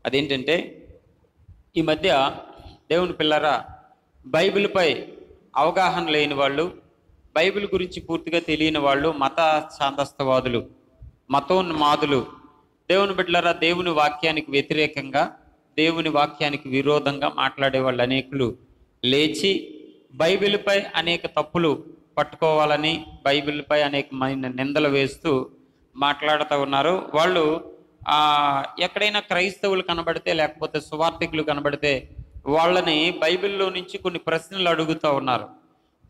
అదేంటంటే ఈ మధ్య దేవుని పిల్లరా, బైబిల్పై అవగాహన లేని వాళ్ళు, బైబిల్ గురించి పూర్తిగా తెలియని వాళ్ళు, మత ఛాందస్తవాదులు, మతోన్మాదులు, దేవుని బిడ్డలారా, దేవుని వాక్యానికి వ్యతిరేకంగా, దేవుని వాక్యానికి విరోధంగా మాట్లాడే వాళ్ళు అనేకులు లేచి బైబిల్పై అనేక తప్పులు పట్టుకోవాలని, బైబిల్పై అనేకమైన నిందలు వేస్తూ మాట్లాడుతూ ఉన్నారు. వాళ్ళు ఎక్కడైనా క్రైస్తవులు కనబడితే, లేకపోతే సువార్థికులు కనబడితే వాళ్ళని బైబిల్లో నుంచి కొన్ని ప్రశ్నలు అడుగుతూ ఉన్నారు.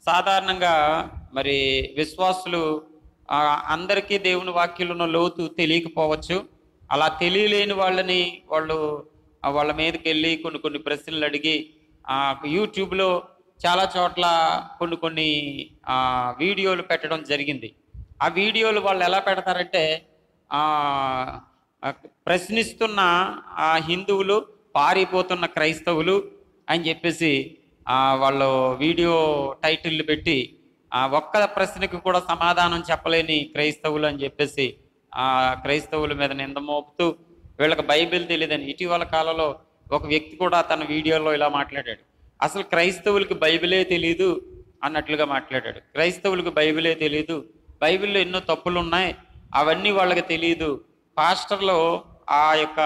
సాధారణంగా మరి విశ్వాసులు అందరికీ దేవుని వాక్యంలో లోతు తెలియకపోవచ్చు. అలా తెలియలేని వాళ్ళని వాళ్ళ మీదకి వెళ్ళి కొన్ని ప్రశ్నలు అడిగి యూట్యూబ్లో చాలా చోట్ల కొన్ని వీడియోలు పెట్టడం జరిగింది. ఆ వీడియోలు వాళ్ళు ఎలా పెడతారంటే, ప్రశ్నిస్తున్న హిందువులు, పారిపోతున్న క్రైస్తవులు అని చెప్పేసి వాళ్ళు వీడియో టైటిల్ పెట్టి ఒక్క ప్రశ్నకు కూడా సమాధానం చెప్పలేని క్రైస్తవులు అని చెప్పేసి క్రైస్తవుల మీద నింద మోపుతూ వీళ్ళకి బైబిల్ తెలియదని. ఇటీవల కాలంలో ఒక వ్యక్తి కూడా తన వీడియోలో ఇలా మాట్లాడాడు. అసలు క్రైస్తవులకి బైబిలే తెలీదు అన్నట్లుగా మాట్లాడాడు. క్రైస్తవులకు బైబిలే తెలీదు, బైబిల్లో ఎన్నో తప్పులు ఉన్నాయి, అవన్నీ వాళ్ళకి తెలియదు, పాస్టర్లు ఆ యొక్క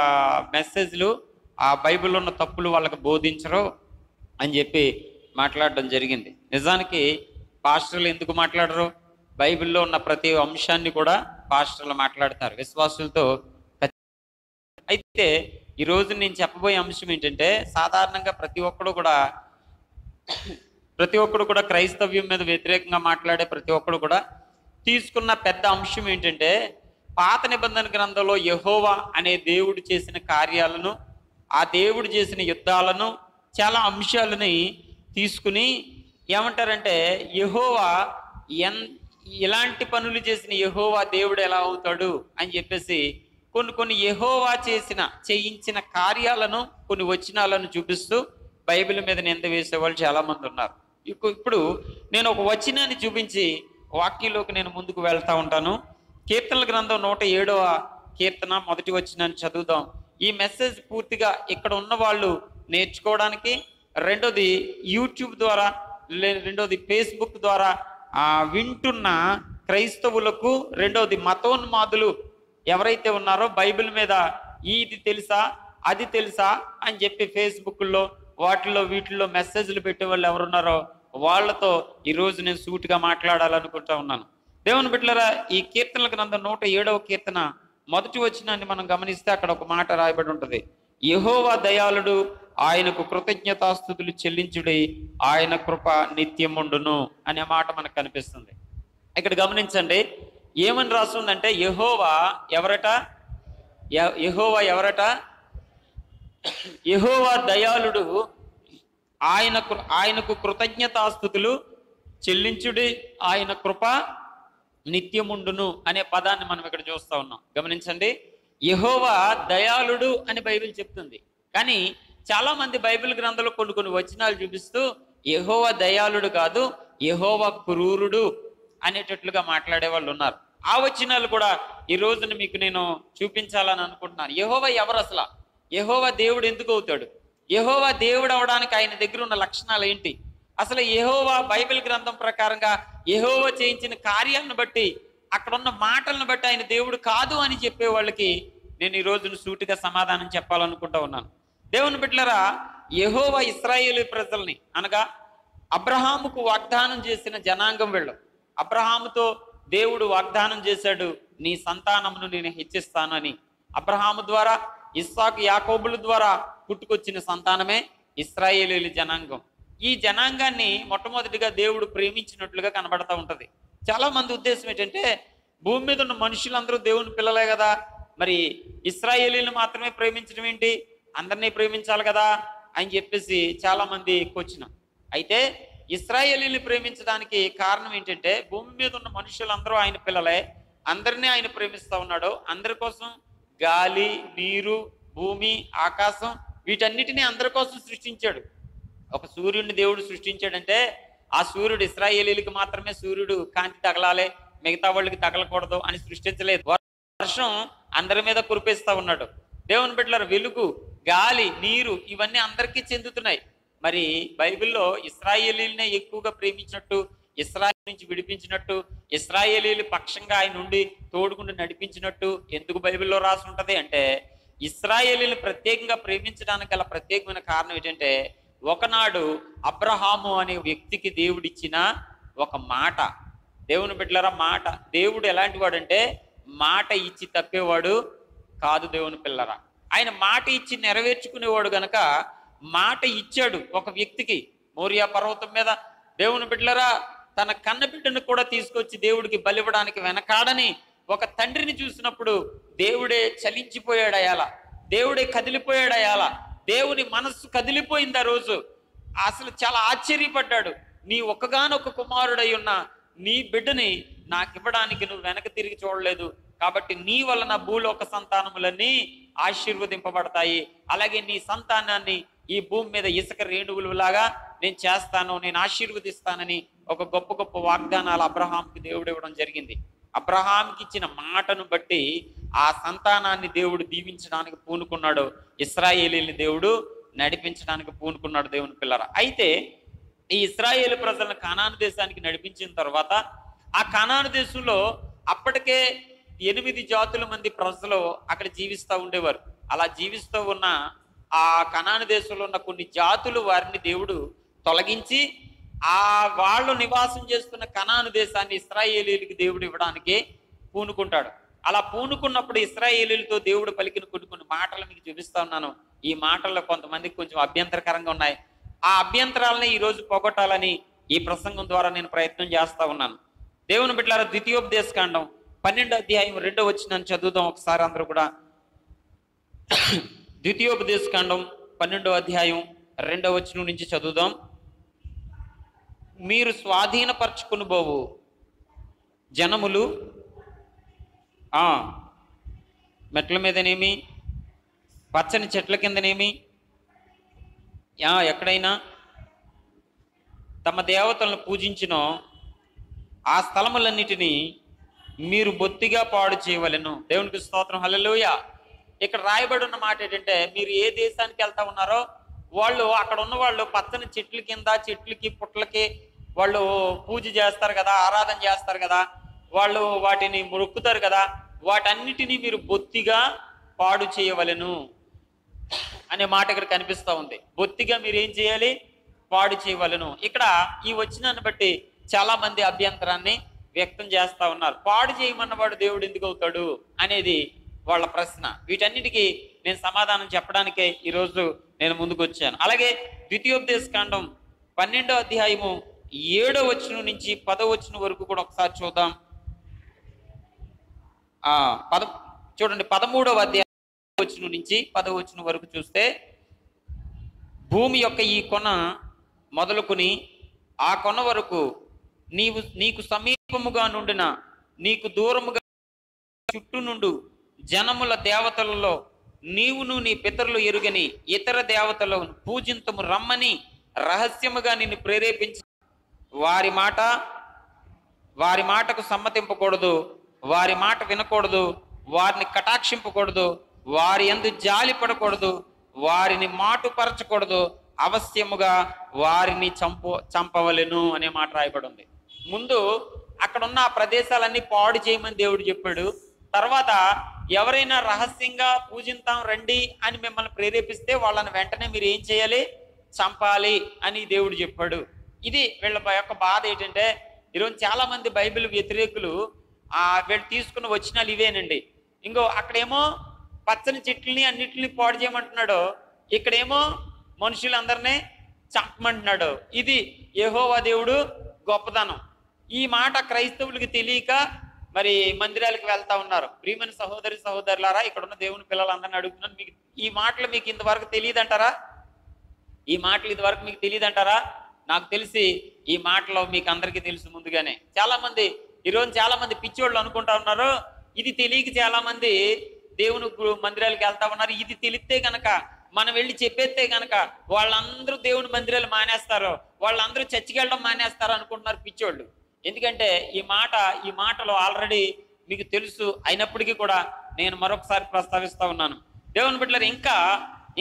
మెసేజ్లు, ఆ బైబిల్లో ఉన్న తప్పులు వాళ్ళకి బోధించరు అని చెప్పి మాట్లాడడం జరిగింది. నిజానికి పాస్టర్లు ఎందుకు మాట్లాడరు? బైబిల్లో ఉన్న ప్రతి అంశాన్ని కూడా పాస్టర్లు మాట్లాడతారు విశ్వాసులతో. అయితే ఈరోజు నేను చెప్పబోయే అంశం ఏంటంటే, సాధారణంగా ప్రతి ఒక్కడు కూడా క్రైస్తవ్యం మీద వ్యతిరేకంగా మాట్లాడే ప్రతి ఒక్కడు కూడా తీసుకున్న పెద్ద అంశం ఏంటంటే, పాత నిబంధన గ్రంథంలో యెహోవా అనే దేవుడు చేసిన కార్యాలను, ఆ దేవుడు చేసిన యుద్ధాలను, చాలా అంశాలని తీసుకుని ఏమంటారంటే, యెహోవా ఇలాంటి పనులు చేసిన యెహోవా దేవుడు ఎలా అవుతాడు అని చెప్పేసి కొన్ని యెహోవా చేయించిన కార్యాలను, కొన్ని వచనాలను చూపిస్తూ బైబిల్ మీద నింద వేసేవాళ్ళు చాలా మంది ఉన్నారు. ఇప్పుడు నేను ఒక వచనాన్ని చూపించి వాక్యంలోకి నేను ముందుకు వెళ్తా ఉంటాను. కీర్తనల గ్రంథం 107వ కీర్తన మొదటి వచనాన్ని చదువుదాం. ఈ మెసేజ్ పూర్తిగా ఇక్కడ ఉన్న వాళ్ళు నేర్చుకోవడానికి, రెండోది యూట్యూబ్ ద్వారా, రెండోది ఫేస్బుక్ ద్వారా వింటున్న క్రైస్తవులకు, రెండోది మతోన్మాదులు ఎవరైతే ఉన్నారో బైబిల్ మీద ఇది తెలుసా అది తెలుసా అని చెప్పి ఫేస్బుక్లో వీటిల్లో మెసేజ్లు పెట్టే వాళ్ళు ఎవరున్నారో వాళ్ళతో ఈరోజు నేను సూటిగా మాట్లాడాలనుకుంటా ఉన్నాను. దేవుని బిడ్డలారా, ఈ కీర్తనల గ్రంథం 107వ కీర్తన మొదటి వచనాన్ని మనం గమనిస్తే అక్కడ ఒక మాట రాయబడి ఉంటుంది. యెహోవా దయాళుడు, ఆయనకు కృతజ్ఞతాస్తుతులు చెల్లించుడి, ఆయన కృప నిత్యముండును అనే మాట మనకు కనిపిస్తుంది. ఇక్కడ గమనించండి, ఏమని రాస్తుందంటే, యెహోవా ఎవరట? యెహోవా దయాళుడు, ఆయనకు కృతజ్ఞతాస్తుతులు చెల్లించుడి, ఆయన కృప నిత్యముండును అనే పదాన్ని మనం ఇక్కడ చూస్తా ఉన్నాం. గమనించండి, యెహోవా దయాళుడు అని బైబిల్ చెప్తుంది. కానీ చాలా మంది బైబిల్ గ్రంథంలో కొన్ని వచనాలు చూపిస్తూ యెహోవా దయాళుడు కాదు, యెహోవా క్రూరుడు అనేటట్లుగా మాట్లాడే వాళ్ళు ఉన్నారు. ఆ వచనాలు కూడా ఈ రోజున మీకు నేను చూపించాలని అనుకుంటున్నాను. యెహోవా ఎవరు? అసలు యెహోవా దేవుడు ఎందుకు అవుతాడు? యెహోవా దేవుడు అవడానికి ఆయన దగ్గర ఉన్న లక్షణాలు ఏంటి? అసలు యెహోవా బైబిల్ గ్రంథం ప్రకారంగా యెహోవా చేయించిన కార్యాలను బట్టి, అక్కడ ఉన్న మాటలను బట్టి ఆయన దేవుడు కాదు అని చెప్పే వాళ్ళకి నేను ఈ రోజున సూటిగా సమాధానం చెప్పాలనుకుంటా ఉన్నాను. దేవుని బిడ్డలారా, యెహోవా ఇశ్రాయేలు ప్రజల్ని, అనగా అబ్రహాముకు వాగ్దానం చేసిన జనాంగం వీళ్ళు. అబ్రహాముతో దేవుడు వాగ్దానం చేశాడు, నీ సంతానమును నేను హెచ్చిస్తాను అని. అబ్రహాము ద్వారా, ఇస్సాకు, యాకోబుల ద్వారా పుట్టుకొచ్చిన సంతానమే ఇశ్రాయేలీల జనాంగం. ఈ జనాంగాన్ని మొట్టమొదటిగా దేవుడు ప్రేమించినట్లుగా కనబడతా ఉంటది. చాలా మంది ఉద్దేశం ఏంటంటే, భూమి మీద ఉన్న మనుషులందరూ దేవుని పిల్లలే కదా, మరి ఇశ్రాయేలీలు మాత్రమే ప్రేమించడం ఏంటి, అందరినీ ప్రేమించాలి కదా అని చెప్పేసి చాలా మంది ఎక్కువచ్చిన. అయితే ఇశ్రాయేలీని ప్రేమించడానికి కారణం ఏంటంటే, భూమి మీద ఉన్న మనుషులందరూ ఆయన పిల్లలే, అందరినీ ఆయన ప్రేమిస్తా ఉన్నాడు. అందరి కోసం గాలి, నీరు, భూమి, ఆకాశం వీటన్నిటినీ అందరి కోసం సృష్టించాడు. ఒక సూర్యుడిని దేవుడు సృష్టించాడంటే, ఆ సూర్యుడు ఇశ్రాయేలీలకు మాత్రమే సూర్యుడు కాంతి తగలాలి, మిగతా వాళ్ళకి తగలకూడదు అని సృష్టించలేదు. వర్షం అందరి మీద కురిపిస్తా ఉన్నాడు. దేవుని బిడ్డలారా, వెలుగు గాలి, నీరు ఇవన్నీ అందరికీ చెందుతున్నాయి. మరి బైబిల్లో ఇశ్రాయేలీలనే ఎక్కువగా ప్రేమించినట్టు, ఇశ్రాయేలు నుంచి విడిపించినట్టు, ఇశ్రాయేలీల పక్షంగా ఆయన నుండి తోడుకుంటూ నడిపించినట్టు ఎందుకు బైబిల్లో రాసి ఉంటది అంటే, ఇశ్రాయేలీలు ప్రత్యేకంగా ప్రేమించడానికి గల ప్రత్యేకమైన కారణం ఏంటంటే, ఒకనాడు అబ్రహాము అనే వ్యక్తికి దేవుడిచ్చిన ఒక మాట. దేవుని బిడ్డలారా, మాట. దేవుడు ఎలాంటి వాడంటే మాట ఇచ్చి తప్పేవాడు కాదు. దేవుని పిల్లరా, ఆయన మాట ఇచ్చి నెరవేర్చుకునేవాడు గనక మాట ఇచ్చాడు ఒక వ్యక్తికి మోరియా పర్వతం మీద. దేవుని బిడ్డలారా, తన కన్న బిడ్డను కూడా తీసుకొచ్చి దేవుడికి బలివ్వడానికి వెనకాడని ఒక తండ్రిని చూసినప్పుడు దేవుడే చలించిపోయాడయాల, దేవుడే కదిలిపోయాడయాల, దేవుని మనస్సు కదిలిపోయింది ఆ రోజు. అసలు చాలా ఆశ్చర్యపడ్డాడు. నీ ఒక్కగానొక్క కుమారుడై ఉన్న నీ బిడ్డని నాకు ఇవ్వడానికి నువ్వు వెనక తిరిగి చూడలేదు, కాబట్టి నీ వలన భూలోక సంతానములన్నీ ఆశీర్వదింపబడతాయి, అలాగే నీ సంతానాన్ని ఈ భూమి మీద ఇసుక రేణువులాగా నేను చేస్తాను, నేను ఆశీర్వదిస్తానని ఒక గొప్ప గొప్ప వాగ్దానాలు అబ్రహాంకి దేవుడు ఇవ్వడం జరిగింది. అబ్రహాంకి ఇచ్చిన మాటను బట్టి ఆ సంతానాన్ని దేవుడు దీవించడానికి పూనుకున్నాడు, ఇశ్రాయేలీని దేవుడు నడిపించడానికి పూనుకున్నాడు. దేవుని పిల్లరా, అయితే ఈ ఇశ్రాయేలు ప్రజలను కనాను దేశానికి నడిపించిన తర్వాత ఆ కనాను దేశంలో అప్పటికే 8 జాతుల మంది ప్రజలు అక్కడ జీవిస్తూ ఉండేవారు. అలా జీవిస్తూ ఉన్న ఆ కనాను దేశంలో ఉన్న కొన్ని జాతులు వారిని దేవుడు తొలగించి ఆ వాళ్ళు నివాసం చేస్తున్న కనాను దేశాన్ని ఇశ్రాయేలీలకు దేవుడు ఇవ్వడానికి పూనుకుంటాడు. అలా పూనుకున్నప్పుడు ఇశ్రాయేలీలతో దేవుడు పలికిన కొన్ని మాటలు మీకు చూపిస్తా ఉన్నాను. ఈ మాటల్లో కొంతమందికి కొంచెం అభ్యంతరకరంగా ఉన్నాయి. ఆ అభ్యంతరాలని ఈరోజు పోగొట్టాలని ఈ ప్రసంగం ద్వారా నేను ప్రయత్నం చేస్తా ఉన్నాను. దేవుని బిడ్డలారా, ద్వితీయోపదేశకాండం 12వ అధ్యాయం 2వ వచనాన్ని చదువుదాం ఒకసారి అందరూ కూడా. ద్వితీయోపదేశకాండం 12వ అధ్యాయం 2వ వచనం నుంచి చదువుదాం. మీరు స్వాధీనపరచుకుని పోవు జనములు మెట్ల మీదనేమి, పచ్చని చెట్ల కిందనేమి, ఎక్కడైనా తమ దేవతలను పూజించినో ఆ స్థలములన్నిటినీ మీరు బొత్తిగా పాడు చేయవలెను. దేవునికి స్తోత్రం, హల్లెలూయా. ఇక్కడ రాయబడి ఉన్న మాట ఏంటంటే, మీరు ఏ దేశానికి వెళ్తా ఉన్నారో వాళ్ళు అక్కడ ఉన్న వాళ్ళు పచ్చని చెట్ల కింద, చెట్లకి పుట్లకి వాళ్ళు పూజ చేస్తారు కదా, ఆరాధన చేస్తారు కదా, వాళ్ళు వాటిని మొక్కుతారు కదా, వాటన్నిటినీ మీరు బొత్తిగా పాడు చేయవలెను అనే మాట ఇక్కడ కనిపిస్తూ ఉంది. బొత్తిగా మీరు ఏం చేయాలి? పాడు చేయవలెను. ఇక్కడ ఈ వచనాన్ని బట్టి చాలా మంది అభ్యంతరాన్ని వ్యక్తం చేస్తా ఉన్నారు. పాడు చేయమన్నవాడు దేవుడు ఎందుకు అవుతాడు అనేది వాళ్ళ ప్రశ్న. వీటన్నిటికీ నేను సమాధానం చెప్పడానికే ఈరోజు నేను ముందుకు వచ్చాను. అలాగే ద్వితీయోపదేశకాండం 12వ అధ్యాయము 7వ వచనం నుంచి 10వ వచనం వరకు కూడా ఒకసారి చూద్దాం. చూడండి, 13వ అధ్యాయం వచనం నుంచి 10వ వచనం వరకు చూస్తే, భూమి యొక్క ఈ కొన మొదలుకొని ఆ కొన వరకు నీకు సమీపముగా నుండిన, నీకు దూరముగా చుట్టూ నుండు జనముల దేవతలలో నీవును నీ పితరులు ఎరుగని ఇతర దేవతలను పూజింతము రమ్మని రహస్యముగా నిన్ను ప్రేరేపించి వారి మాటకు సమ్మతింపకూడదు, వారి మాట వినకూడదు, వారిని కటాక్షింపకూడదు, వారి యందు జాలి పడకూడదు, వారిని మాటుపరచకూడదు, అవశ్యముగా వారిని చంపవలెను అనే మాట రాయబడి ఉంది. ముందు అక్కడ ఉన్న ఆ ప్రదేశాలన్నీ పాడు చేయమని దేవుడు చెప్పాడు. తర్వాత ఎవరైనా రహస్యంగా పూజింతాం రండి అని మిమ్మల్ని ప్రేరేపిస్తే వాళ్ళని వెంటనే మీరు ఏం చేయాలి? చంపాలి అని దేవుడు చెప్పాడు. ఇది వీళ్ళ యొక్క బాధ ఏంటంటే, ఈరోజు చాలా మంది బైబిల్ వ్యతిరేకులు వీళ్ళు తీసుకున్న వచనాలు ఇవేనండి. ఇంకో అక్కడేమో పచ్చని చెట్లని అన్నిటిని పాడు చేయమంటున్నాడు, ఇక్కడేమో మనుషులందరినీ చంపమంటున్నాడు. ఇది యెహోవా దేవుడు గొప్పదనం. ఈ మాట క్రైస్తవులకి తెలియక మరి మందిరాలకు వెళ్తా ఉన్నారు. ప్రియమైన సహోదరులారా, ఇక్కడ ఉన్న దేవుని పిల్లలందరినీ అడుగుతున్నాను, మీకు ఈ మాటలు మీకు ఇంతవరకు తెలియదంటారా? ఈ మాటలు ఇంతవరకు మీకు తెలియదంటారా? నాకు తెలిసి ఈ మాటలు మీకు అందరికీ తెలుసు ముందుగానే. ఈరోజు చాలా మంది పిచ్చోళ్ళు అనుకుంటా ఉన్నారు, ఇది తెలియక చాలా మంది దేవుని మందిరాలకు వెళ్తా ఉన్నారు. ఇది తెలిస్తే గనక, మనం వెళ్ళి చెప్పేస్తే గనక వాళ్ళందరూ దేవుని మందిరాలు మానేస్తారు, వాళ్ళందరూ చర్చికి వెళ్ళడం మానేస్తారు అనుకుంటున్నారు పిచ్చోళ్ళు. ఎందుకంటే ఈ మాటలు ఆల్రెడీ మీకు తెలుసు అయినప్పటికీ కూడా నేను మరొకసారి ప్రస్తావిస్తా ఉన్నాను. దేవుని బిడ్డలారా, ఇంకా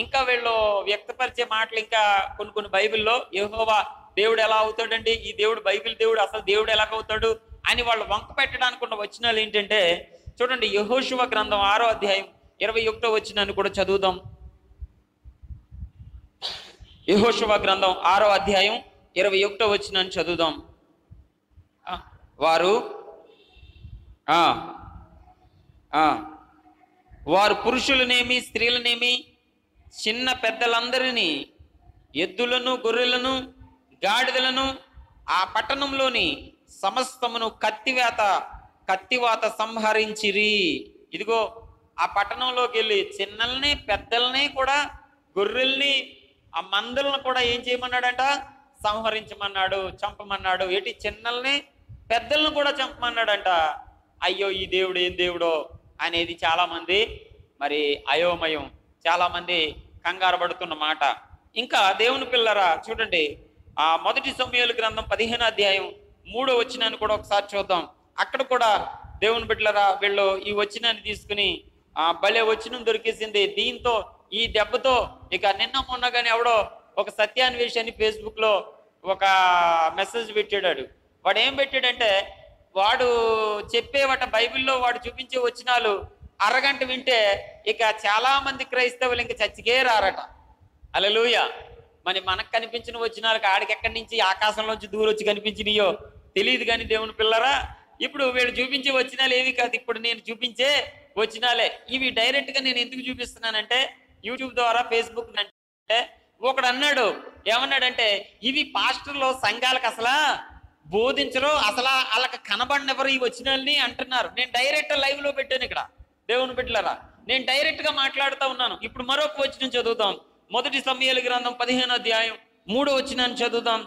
ఇంకా వీళ్ళు వ్యక్తపరిచే మాటలు ఇంకా కొన్ని కొన్ని బైబిల్లో యెహోవా దేవుడు ఎలా అవుతాడండి, ఈ దేవుడు బైబిల్ దేవుడు అసలు దేవుడు ఎలాగవుతాడు అని వాళ్ళు వంక పెట్టడానికి ఉన్న వచనాలు ఏంటంటే చూడండి, యెహోషువ గ్రంథం 6వ అధ్యాయం 21వ వచనాన్ని కూడా చదువుదాం. యెహోషువ గ్రంథం 6వ అధ్యాయం 21వ వచనాన్ని చదువుదాం. వారు పురుషులనేమి స్త్రీలనేమి చిన్న పెద్దలందరినీ, ఎద్దులను గొర్రెలను గాడిదలను ఆ పట్టణంలోని సమస్తమును కత్తివాత సంహరించిరి. ఇదిగో ఆ పట్టణంలోకి వెళ్ళి చిన్నల్ని పెద్దల్ని కూడా, గొర్రెల్ని ఆ మందలను కూడా ఏం చేయమన్నాడంట, సంహరించమన్నాడు, చంపమన్నాడు. ఏంటి, చిన్నల్ని పెద్దలను కూడా చంపమన్నాడంట. అయ్యో ఈ దేవుడు ఏం దేవుడో అనేది చాలా మంది మరి అయోమయం, చాలా మంది కంగారు పడుతున్న మాట. ఇంకా దేవుని పిల్లరా చూడండి, ఆ 1 సమూయేలు గ్రంథం 15వ అధ్యాయం 3వ వచనాన్ని కూడా ఒకసారి చూద్దాం. అక్కడ కూడా దేవుని బిడ్డలరా వీళ్ళు ఈ వచనాన్ని తీసుకుని భలే వచనం దొరికేసింది. దీంతో ఈ దెబ్బతో ఇక నిన్న మొన్న కానీ ఎవడో ఒక సత్యాన్వేషాన్ని ఫేస్బుక్ లో ఒక మెసేజ్ పెట్టాడు. వాడు ఏం పెట్టాడంటే, వాడు చెప్పేవట బైబిల్లో వాడు చూపించే వచనాలు అరగంట వింటే ఇక చాలా మంది క్రైస్తవులు ఇంక చచ్చికే రారట. హల్లెలూయా. మరి మనకు కనిపించిన వచనాలకు ఆడికి ఎక్కడి నుంచి ఆకాశంలోంచి దూరొచ్చి కనిపించినాయో తెలియదు కానీ దేవుని పిల్లరా, ఇప్పుడు వీళ్ళు చూపించే వచనాలు ఏవి కాదు, ఇప్పుడు నేను చూపించే వచనాలే. ఇవి డైరెక్ట్ గా నేను ఎందుకు చూపిస్తున్నానంటే యూట్యూబ్ ద్వారా, ఫేస్బుక్ అంటే ఒకడు అన్నాడు, ఏమన్నాడంటే ఇవి పాస్టర్లు సంఘాలకు అసలు బోధించరు, అసలు వాళ్ళకి కనబడినెవరు ఈ వచనాలని అంటున్నారు. నేను డైరెక్ట్ లైవ్ లో పెట్టాను ఇక్కడ దేవుని బిడ్డలారా, నేను డైరెక్ట్ గా మాట్లాడుతూ ఉన్నాను. ఇప్పుడు మరొక వచనం చదువుతాం. 1 సమూయేలు గ్రంథం 15వ అధ్యాయం 3వ వచనాన్ని చదువుతాం.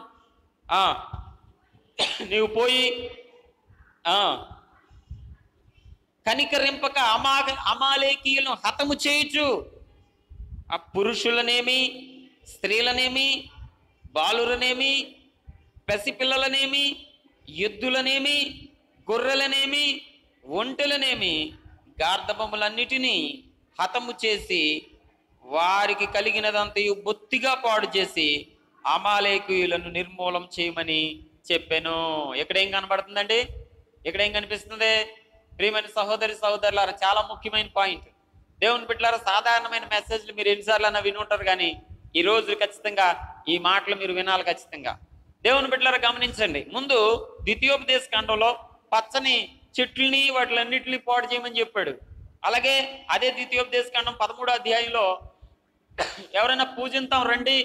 నీవు పోయి కనికరింపక అమాలేకీయులను హతము చేయుచు, ఆ పురుషులనేమి స్త్రీలనేమి బాలురనేమి పసిపిల్లలనేమి ఎద్దులనేమి గొర్రెలనేమి ఒంటెలనేమి గార్ధబములన్నిటినీ హతము చేసి వారికి కలిగినదంతయు బొత్తిగా పాడు చేసి అమాలేకీయులను నిర్మూలం చేయమని చెప్పాను. ఎక్కడేం కనబడుతుందండి, ఎక్కడేం కనిపిస్తుంది? ప్రియమైన సహోదరి సహోదరులారా, చాలా ముఖ్యమైన పాయింట్. దేవుని బిడ్డలారా, సాధారణమైన మెసేజ్లు మీరు ఎన్నిసార్లు అన్నా వినుంటారు, కానీ ఈ రోజు ఖచ్చితంగా ఈ మాటలు మీరు వినాలి ఖచ్చితంగా. దేవుని బిడ్డలారా గమనించండి. ముందు ద్వితీయోపదేశ కాండంలో పచ్చని చెట్లని వాటిలన్నిటిని పాడు చేయమని చెప్పాడు. అలాగే అదే ద్వితీయోపదేశ కాండం 13వ అధ్యాయంలో ఎవరైనా పూజింతాం రండి,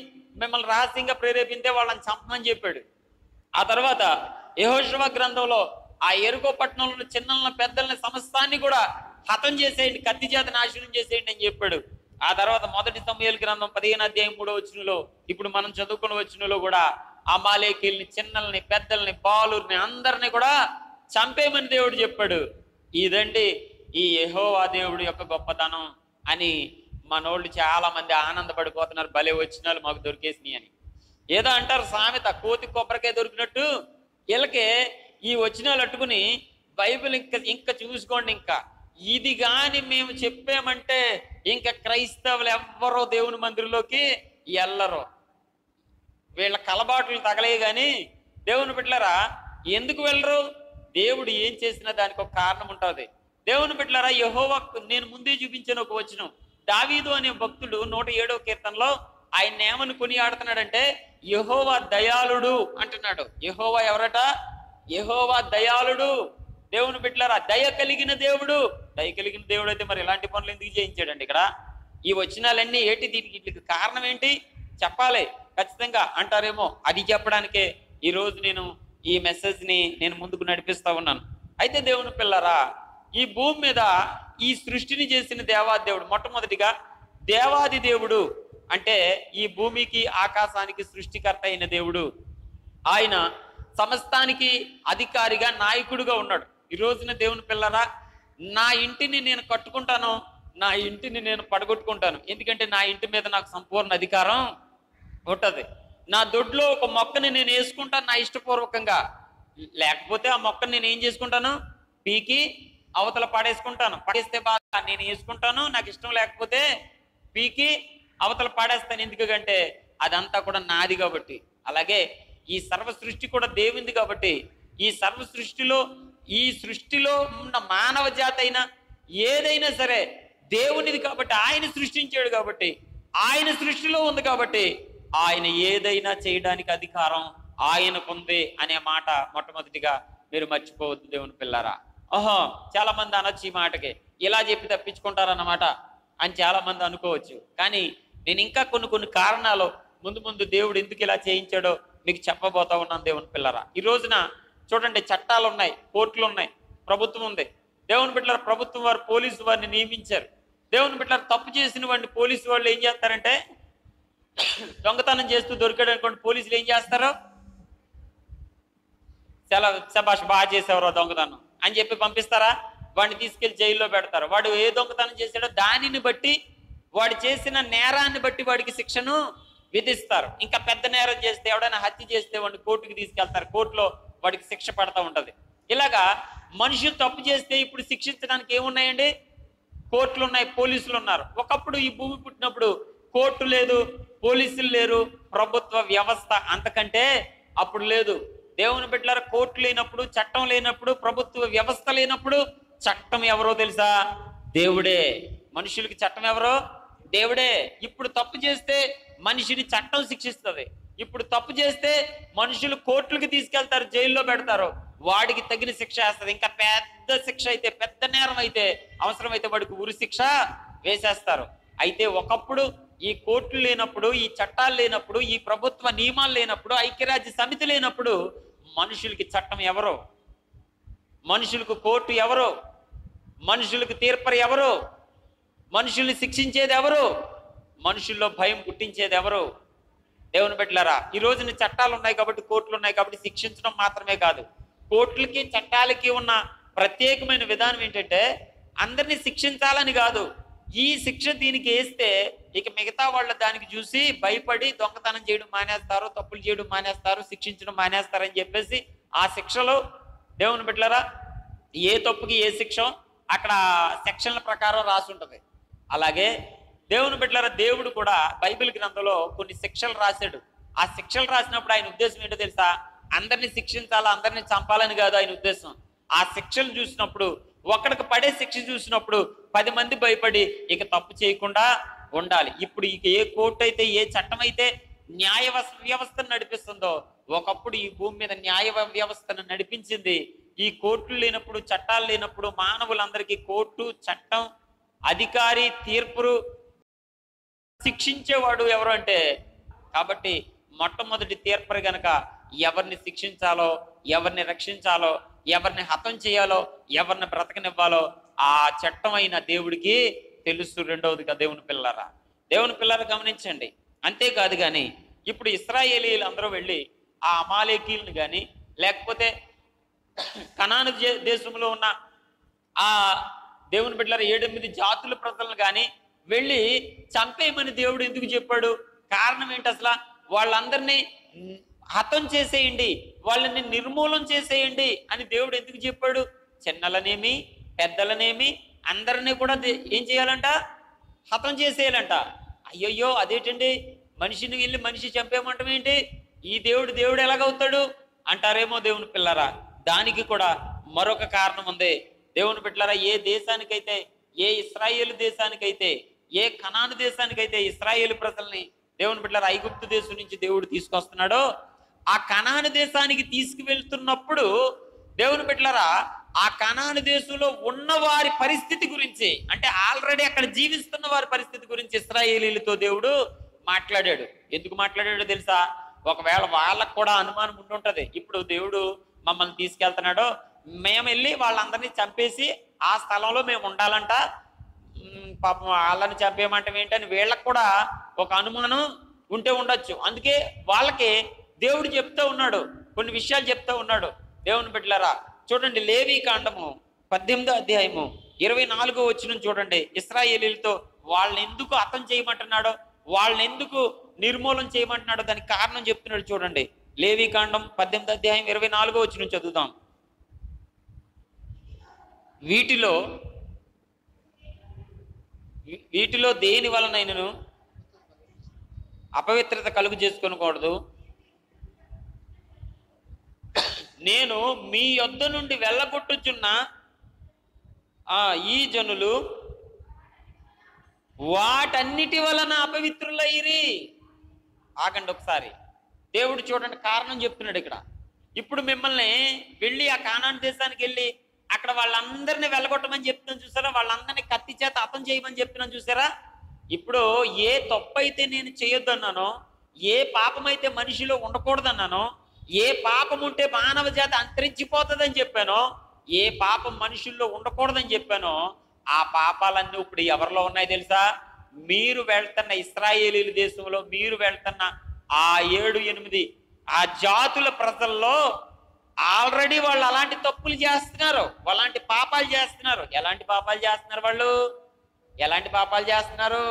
మిమ్మల్ని రహస్యంగా ప్రేరేపితే వాళ్ళని చంపమని చెప్పాడు. ఆ తర్వాత యెహోషువ గ్రంథంలో ఆ యెరికో పట్టణంలో చిన్నలను పెద్దల్ని సమస్తాన్ని కూడా హతం చేసేయండి, కత్తి చేత నాశనం చేసేయండి అని చెప్పాడు. ఆ తర్వాత 1 సమూయేలు గ్రంథం 15వ అధ్యాయం 3వ వచనంలో ఇప్పుడు మనం చదువుకున్న వచనంలో కూడా అమాలేకీయుల్ని చిన్నల్ని పెద్దల్ని బాలుర్ని అందరిని కూడా చంపేయమని దేవుడు చెప్పాడు. ఇదండి ఈ యెహోవా దేవుడు యొక్క గొప్పతనం అని మనోళ్ళు చాలా మంది ఆనందపడిపోతున్నారు. భలే వచనాలు మాకు దొరికేసినాయి అని. ఏదో అంటారు సామెత, కోతి కొబ్బరికాయ దొరికినట్టు వీళ్ళకి ఈ వచనాలు అట్టుకుని బైబిల్ ఇంకా చూసుకోండి, ఇంకా ఇది కానీ మేము చెప్పామంటే ఇంకా క్రైస్తవులు ఎవ్వరో దేవుని మందిరంలోకి వెళ్ళరు. వీళ్ళ కలబాట్లు తగలే కానీ దేవుని బిడ్డలారా ఎందుకు వెళ్ళరు? దేవుడు ఏం చేసినా దానికి ఒక కారణం ఉంటుంది. దేవుని బిడ్డలారా, యెహోవా నేను ముందే చూపించాను ఒక వచనం. దావీదు అనే భక్తుడు 107వ కీర్తనలో ఆయన ఏమని కొనియాడుతున్నాడంటే యెహోవా దయాళుడు అంటున్నాడు. యెహోవా ఎవరట? యెహోవా దయాళుడు. దేవుని బిడ్డలారా, దయ కలిగిన దేవుడు. దయ కలిగిన దేవుడు అయితే మరి ఇలాంటి పనులు ఎందుకు చేయించాడండి? ఇక్కడ ఈ వచనాలన్నీ ఏంటి, దీనికి కారణం ఏంటి చెప్పాలి ఖచ్చితంగా అంటారేమో. అది చెప్పడానికే ఈరోజు నేను ఈ మెసేజ్ని నేను ముందుకు నడిపిస్తా ఉన్నాను. అయితే దేవుని పిల్లరా, ఈ భూమి మీద ఈ సృష్టిని చేసిన దేవాది దేవుడు, మొట్టమొదటిగా దేవాది దేవుడు అంటే ఈ భూమికి ఆకాశానికి సృష్టికర్త అయిన దేవుడు. ఆయన సమస్తానికి అధికారిగా నాయకుడిగా ఉన్నాడు. ఈ రోజున దేవుని పిల్లరా, నా ఇంటిని నేను కట్టుకుంటాను, నా ఇంటిని నేను పడగొట్టుకుంటాను. ఎందుకంటే నా ఇంటి మీద నాకు సంపూర్ణ అధికారం ఉంటుంది. నా దొడ్లో ఒక మొక్కని నేను వేసుకుంటాను నా ఇష్టపూర్వకంగా, లేకపోతే ఆ మొక్కని నేను ఏం చేసుకుంటాను, పీకి అవతల పడేసుకుంటాను. పడేస్తే బాగా నేను వేసుకుంటాను, నాకు ఇష్టం లేకపోతే పీకి అవతల పాడేస్తాను, ఎందుకంటే అదంతా కూడా నాది కాబట్టి. అలాగే ఈ సర్వ సృష్టి కూడా దేవునిది కాబట్టి, ఈ సర్వ సృష్టిలో ఈ సృష్టిలో ఉన్న మానవ జాతి అయినా ఏదైనా సరే దేవునిది కాబట్టి, ఆయన సృష్టించాడు కాబట్టి, ఆయన సృష్టిలో ఉంది కాబట్టి ఆయన ఏదైనా చేయడానికి అధికారం ఆయనకుంది అనే మాట మొట్టమొదటిగా మీరు మర్చిపోవద్దు దేవుని పిల్లారా. ఓహో, చాలా మంది అనొచ్చు ఈ మాటకి, ఇలా చెప్పి తప్పించుకుంటారన్నమాట అని చాలా మంది అనుకోవచ్చు. కానీ నేను ఇంకా కొన్ని కారణాలు ముందు ముందు దేవుడు ఎందుకు ఇలా చేయించాడో మీకు చెప్పబోతా ఉన్నాను దేవుని పిల్లరా. ఈ రోజున చూడండి, చట్టాలు ఉన్నాయి, కోర్టులు ఉన్నాయి, ప్రభుత్వం ఉంది. దేవుని బిడ్డలారా, ప్రభుత్వం వారు పోలీసు వారిని నియమించారు. దేవుని బిడ్డలారా, తప్పు చేసిన వాడిని పోలీసు వాళ్ళు ఏం చేస్తారంటే, దొంగతనం చేస్తూ దొరికాడు అనుకోండి, పోలీసులు ఏం చేస్తారు, చాలా శబాష్ బాగా చేసేవారు దొంగతనం అని చెప్పి పంపిస్తారా? వాడిని తీసుకెళ్లి జైల్లో పెడతారు. వాడు ఏ దొంగతనం చేశాడో దానిని బట్టి, వాడు చేసిన నేరాన్ని బట్టి వాడికి శిక్షను విధిస్తారు. ఇంకా పెద్ద నేరం చేస్తే, ఎవడైనా హత్య చేస్తే వాడిని కోర్టుకి తీసుకెళ్తారు, కోర్టులో వాడికి శిక్ష పడతా ఉంటది. ఇలాగా మనుషులు తప్పు చేస్తే ఇప్పుడు శిక్షించడానికి ఏమున్నాయండి? కోర్టులు ఉన్నాయి, పోలీసులు ఉన్నారు. ఒకప్పుడు ఈ భూమి పుట్టినప్పుడు కోర్టు లేదు, పోలీసులు లేరు, ప్రభుత్వ వ్యవస్థ అంతకంటే అప్పుడు లేదు. దేవుని బిడ్డలారా, కోర్టు లేనప్పుడు, చట్టం లేనప్పుడు, ప్రభుత్వ వ్యవస్థ లేనప్పుడు చట్టం ఎవరో తెలుసా? దేవుడే. మనుషులకి చట్టం ఎవరో? దేవుడే. ఇప్పుడు తప్పు చేస్తే మనిషిని చట్టం శిక్షిస్తుంది. ఇప్పుడు తప్పు చేస్తే మనుషులు కోర్టులకి తీసుకెళ్తారు, జైల్లో పెడతారు, వాడికి తగిన శిక్ష వేస్తారు. ఇంకా పెద్ద శిక్ష అయితే, పెద్ద నేరం అయితే, అవసరమైతే వాడికి ఉరి శిక్ష వేసేస్తారు. అయితే ఒకప్పుడు ఈ కోర్టులు లేనప్పుడు, ఈ చట్టాలు లేనప్పుడు, ఈ ప్రభుత్వ నియమాలు లేనప్పుడు, ఐక్యరాజ్య సమితి లేనప్పుడు మనుషులకి చట్టం ఎవరో? మనుషులకు కోర్టు ఎవరో? మనుషులకు తీర్పరి ఎవరు? మనుషుల్ని శిక్షించేది ఎవరు? మనుషుల్లో భయం పుట్టించేది ఎవరు? దేవుని బిడ్డలారా, ఈ రోజున చట్టాలు ఉన్నాయి కాబట్టి, కోర్టులు ఉన్నాయి కాబట్టి శిక్షించడం మాత్రమే కాదు, కోర్టులకి చట్టాలకి ఉన్న ప్రత్యేకమైన విధానం ఏంటంటే, అందరినీ శిక్షించాలని కాదు, ఈ శిక్ష దీనికి వేస్తే ఇక మిగతా వాళ్ళ దానికి చూసి భయపడి దొంగతనం చేయడం మానేస్తారు, తప్పులు చేయడం మానేస్తారు, శిక్షించడం మానేస్తారని చెప్పేసి ఆ శిక్షలో దేవుని బిడ్డలారా, ఏ తప్పుకి ఏ శిక్ష అక్కడ సెక్షన్ల ప్రకారం రాసి ఉంటుంది. అలాగే దేవుని బిడ్డలారా, దేవుడు కూడా బైబిల్ గ్రంథంలో కొన్ని శిక్షలు రాశాడు. ఆ శిక్షలు రాసినప్పుడు ఆయన ఉద్దేశం ఏంటో తెలుసా? అందరినీ శిక్షించాలా, అందరినీ చంపాలని కాదు ఆయన ఉద్దేశం. ఆ శిక్షలు చూసినప్పుడు, ఒకడికి పడే శిక్ష చూసినప్పుడు 10 మంది భయపడి ఇక తప్పు చేయకుండా ఉండాలి. ఇప్పుడు ఇక ఏ కోర్టు అయితే, ఏ చట్టం అయితే న్యాయ వ్యవస్థను నడిపిస్తుందో, ఒకప్పుడు ఈ భూమి మీద న్యాయ వ్యవస్థను నడిపించింది ఈ కోర్టులు లేనప్పుడు, చట్టాలు లేనప్పుడు మానవులందరికీ కోర్టు, చట్టం, అధికారి, తీర్పురు, శిక్షించేవాడు ఎవరు అంటే, కాబట్టి మొట్టమొదటి తీర్పరి గనక ఎవరిని శిక్షించాలో, ఎవరిని రక్షించాలో, ఎవరిని హతం చేయాలో, ఎవరిని బ్రతకనివ్వాలో ఆ చట్టమైన దేవుడికి తెలుసు. రెండవదిగా దేవుని పిల్లరా, దేవుని పిల్లరా గమనించండి. అంతేకాదు కానీ ఇప్పుడు ఇశ్రాయేలీలు అందరూ వెళ్ళి ఆ అమాలేకీలను కానీ, లేకపోతే కనాను దేశంలో ఉన్న ఆ దేవుని బిడ్డలారా 7-8 జాతుల ప్రజలను కానీ వెళ్ళి చంపేయమని దేవుడు ఎందుకు చెప్పాడు? కారణం ఏంటి అసలు? వాళ్ళందరినీ హతం చేసేయండి, వాళ్ళని నిర్మూలం చేసేయండి అని దేవుడు ఎందుకు చెప్పాడు? చిన్నలనేమి పెద్దలనేమి అందరినీ కూడా ఏం చేయాలంట? హతం చేసేయాలంట. అయ్యయ్యో, అదేంటండి, మనిషిని వెళ్ళి మనిషి చంపేయమంటాం ఏంటి? ఈ దేవుడు ఎలాగవుతాడు అంటారేమో దేవుని పిల్లరా. దానికి కూడా మరొక కారణం ఉంది దేవుని బిడ్డలారా. ఏ దేశానికైతే, ఏ ఇశ్రాయేలు దేశానికైతే, ఏ కనాను దేశానికైతే ఇశ్రాయేలు ప్రజల్ని దేవుని బిడ్డలారా ఐగుప్తు దేశం నుంచి దేవుడు తీసుకొస్తున్నాడో, ఆ కనాను దేశానికి తీసుకువెళ్తున్నప్పుడు దేవుని బిడ్డలారా ఆ కనాను దేశంలో ఉన్న వారి పరిస్థితి గురించి, అంటే ఆల్రెడీ అక్కడ జీవిస్తున్న వారి పరిస్థితి గురించి ఇశ్రాయేలీలతో దేవుడు మాట్లాడాడు. ఎందుకు మాట్లాడాడో తెలుసా? ఒకవేళ వాళ్ళకు కూడా అనుమానం ఉండుంటది, ఇప్పుడు దేవుడు మమ్మల్ని తీసుకెళ్తున్నాడో, మేము వెళ్ళి వాళ్ళందరినీ చంపేసి ఆ స్థలంలో మేము ఉండాలంట, పాపం వాళ్ళని చంపేయమంటాం ఏంటని వీళ్ళకు కూడా ఒక అనుమానం ఉంటే ఉండొచ్చు. అందుకే వాళ్ళకి దేవుడు చెప్తూ ఉన్నాడు, కొన్ని విషయాలు చెప్తూ ఉన్నాడు. దేవుని బిడ్డలారా చూడండి, లేవీ కాండము 18వ అధ్యాయము 24వ వచనం చూడండి. ఇశ్రాయేలీలతో వాళ్ళని ఎందుకు హతం చేయమంటున్నాడో, వాళ్ళని ఎందుకు నిర్మూలన చేయమంటున్నాడో దానికి కారణం చెప్తున్నాడు. చూడండి, లేవీ కాండం 18వ అధ్యాయం 24వ వచనం చదువుదాం. వీటిలో దేని వలనైనను అపవిత్రత కలుగు చేసుకోకూడదు. నేను మీ యొద్ద నుండి వెళ్ళగొట్టుచున్న ఈ జనులు వాటన్నిటి వలన అపవిత్రులైరి. ఆగండి ఒకసారి, దేవుడు చూడండి కారణం చెప్తున్నాడు ఇక్కడ. ఇప్పుడు మిమ్మల్ని వెళ్ళి ఆ కానాను దేశానికి వెళ్ళి అక్కడ వాళ్ళందరినీ వెళ్ళగొట్టమని చెప్తున్నాను చూసారా, వాళ్ళందరినీ కత్తి చేత హతం చేయమని చెప్తున్నాను చూసారా. ఇప్పుడు ఏ తప్పు అయితే నేను చేయొద్దన్నానో, ఏ పాపం అయితే మనిషిలో ఉండకూడదన్నానో, ఏ పాపం ఉంటే మానవ జాతి అంతరించిపోతుందని చెప్పానో, ఏ పాపం మనుషుల్లో ఉండకూడదని చెప్పానో, ఆ పాపాలన్నీ ఇప్పుడు ఎవరిలో ఉన్నాయి తెలుసా? మీరు వెళ్తున్న ఇశ్రాయేలీల దేశంలో మీరు వెళ్తున్న ఆ 7-8 ఆ జాతుల ప్రజల్లో ఆల్రెడీ వాళ్ళు అలాంటి తప్పులు చేస్తున్నారు, అలాంటి పాపాలు చేస్తున్నారు. ఎలాంటి పాపాలు చేస్తున్నారు వాళ్ళు? ఎలాంటి పాపాలు చేస్తున్నారు?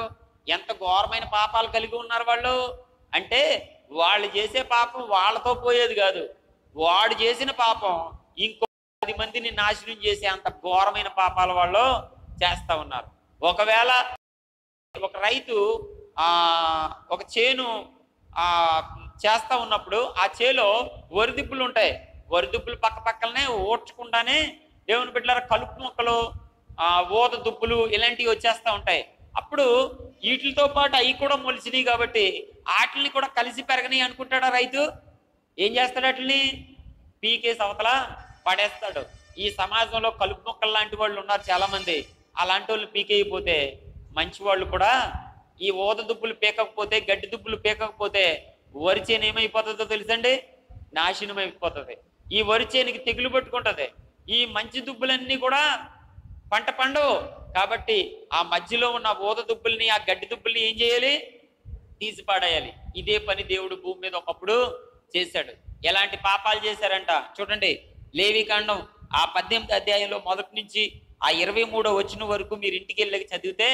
ఎంత ఘోరమైన పాపాలు కలిగి ఉన్నారు వాళ్ళు అంటే, వాళ్ళు చేసే పాపం వాళ్ళతో పోయేది కాదు, వాడు చేసిన పాపం ఇంకో 10 మందిని నాశనం చేసే అంత ఘోరమైన పాపాలు వాళ్ళు చేస్తా ఉన్నారు. ఒకవేళ ఒక రైతు ఒక చేను చేస్తా ఉన్నప్పుడు ఆ చేలో వరిదిప్పులు ఉంటాయి. వరిదుప్పులు పక్క పక్కనే ఓడ్చకుండానే దేవుని బిడ్డలారా కలుపు మొక్కలు, ఊద దుప్పులు ఇలాంటివి వచ్చేస్తూ ఉంటాయి. అప్పుడు వీటితో పాటు అవి కూడా మొలిచినాయి కాబట్టి వాటిని కూడా కలిసి పెరగని అనుకుంటాడా రైతు? ఏం చేస్తాడు? వాటిని పీకేసి అవతల పడేస్తాడు. ఈ సమాజంలో కలుపు మొక్కలు లాంటి వాళ్ళు ఉన్నారు చాలా మంది. అలాంటి వాళ్ళు పీకేయకపోతే మంచి వాళ్ళు కూడా ఈ ఊద దుప్పులు పీకకపోతే, గడ్డి దుప్పులు పీకకపోతే వరి చేను ఏమైపోతుందో తెలుసండి? నాశనం అయిపోతుంది. ఈ వరి చేనుకి తెగులు పట్టుకుంటుంది. ఈ మంచి దుబ్బులన్నీ కూడా పంట పండవు. కాబట్టి ఆ మధ్యలో ఉన్న ఊద దుబ్బుల్ని, ఆ గడ్డి దుబ్బుల్ని ఏం చేయాలి? తీసి పాడేయాలి. ఇదే పని దేవుడు భూమి మీద ఒకప్పుడు చేశాడు. ఎలాంటి పాపాలు చేశారంట చూడండి. లేవికాండం 18వ అధ్యాయంలో మొదటి నుంచి 23వ వచనం వరకు మీరు ఇంటికి వెళ్ళి చదివితే